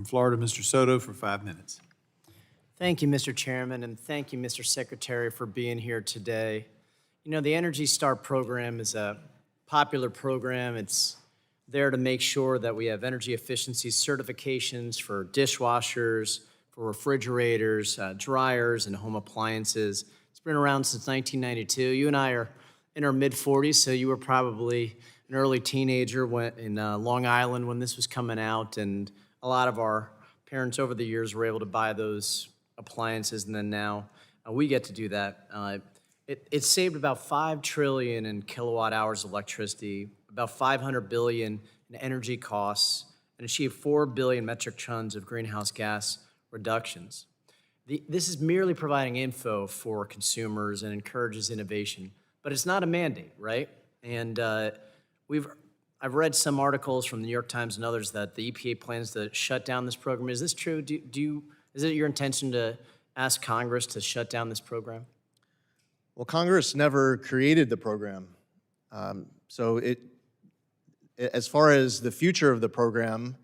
From Florida, Mr. Soto for 5 minutes. Thank you, Mr. Chairman, and thank you, Mr. Secretary, for being here today. You know, the Energy Star program is a popular program. It's there to make sure that we have energy efficiency certifications for dishwashers, for refrigerators, dryers, and home appliances. It's been around since 1992. You and I are in our mid-40s, so you were probably an early teenager in Long Island when this was coming out, and a lot of our parents over the years were able to buy those appliances, and then now we get to do that. It saved about 5 trillion in kilowatt hours of electricity, about 500 billion in energy costs, and achieved 4 billion metric tons of greenhouse gas reductions. This is merely providing info for consumers and encourages innovation, but it's not a mandate, right? And I've read some articles from the New York Times and others that the EPA plans to shut down this program. Is this true? Is it your intention to ask Congress to shut down this program? Well, Congress never created the program. As far as the future of the program,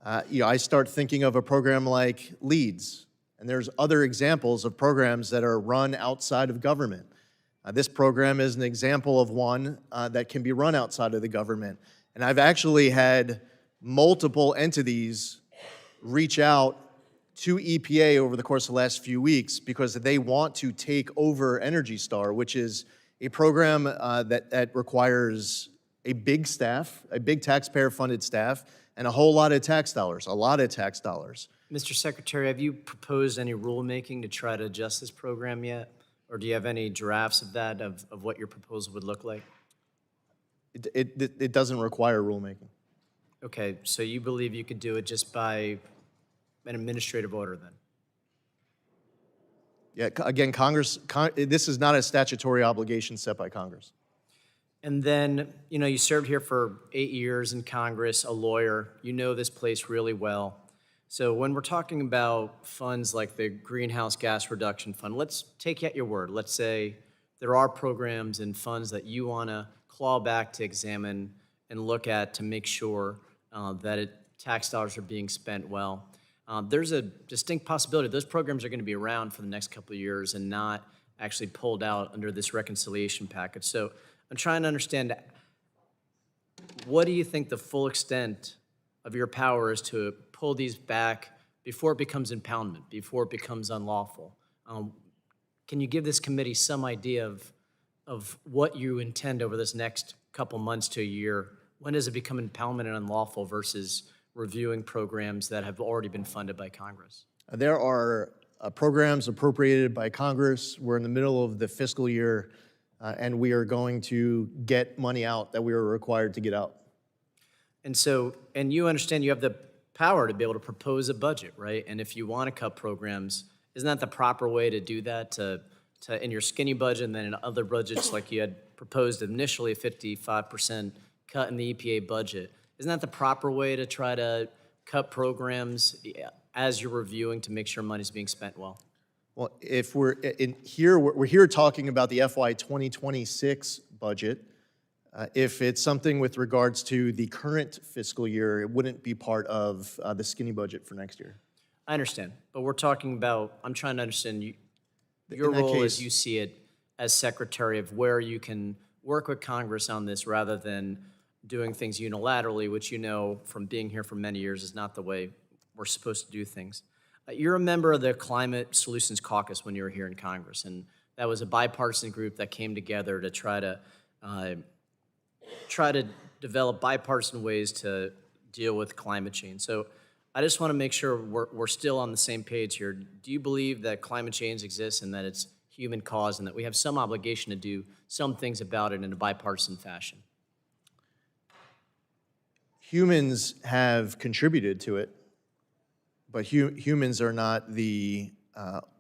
I start thinking of a program like LEADS, and there's other examples of programs that are run outside of government. This program is an example of one that can be run outside of the government. And I've actually had multiple entities reach out to EPA over the course of the last few weeks because they want to take over Energy Star, which is a program that requires a big staff, a big taxpayer-funded staff, and a whole lot of tax dollars, a lot of tax dollars. Mr. Secretary, have you proposed any rulemaking to try to adjust this program yet? Or do you have any drafts of that, of what your proposal would look like? It doesn't require rulemaking. Okay, so you believe you could do it just by an administrative order then? Yeah, again, this is not a statutory obligation set by Congress. And then, you know, you served here for 8 years in Congress, a lawyer. You know this place really well. So when we're talking about funds like the Greenhouse Gas Reduction Fund, let's take you at your word. Let's say there are programs and funds that you want to claw back to examine and look at to make sure that tax dollars are being spent well. There's a distinct possibility those programs are going to be around for the next couple of years and not actually pulled out under this reconciliation package. So I'm trying to understand, what do you think the full extent of your power is to pull these back before it becomes impoundment, before it becomes unlawful? Can you give this committee some idea of what you intend over this next couple months to a year? When does it become impoundment and unlawful versus reviewing programs that have already been funded by Congress? There are programs appropriated by Congress. We're in the middle of the fiscal year, and we are going to get money out that we are required to get out. And you understand you have the power to be able to propose a budget, right? And if you want to cut programs, isn't that the proper way to do that, to in your skinny budget and then in other budgets like you had proposed initially, a 55% cut in the EPA budget? Isn't that the proper way to try to cut programs as you're reviewing to make sure money's being spent well? Well, if we're here talking about the FY 2026 budget. If it's something with regards to the current fiscal year, it wouldn't be part of the skinny budget for next year. I understand, but we're talking about, I'm trying to understand your role as you see it as Secretary, of where you can work with Congress on this rather than doing things unilaterally, which you know from being here for many years is not the way we're supposed to do things. You're a member of the Climate Solutions Caucus when you were here in Congress, and that was a bipartisan group that came together to try to develop bipartisan ways to deal with climate change. So I just want to make sure we're still on the same page here. Do you believe that climate change exists and that it's human caused and that we have some obligation to do some things about it in a bipartisan fashion? Humans have contributed to it, but humans are not the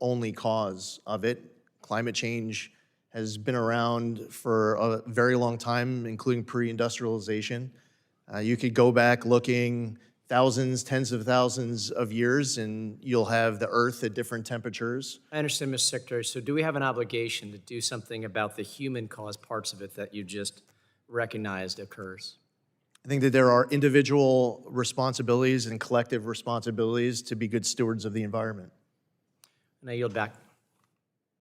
only cause of it. Climate change has been around for a very long time, including pre-industrialization. You could go back looking thousands, tens of thousands of years, and you'll have the Earth at different temperatures. I understand, Mr. Secretary. So do we have an obligation to do something about the human caused parts of it that you just recognized occurs? I think that there are individual responsibilities and collective responsibilities to be good stewards of the environment. And I yield back.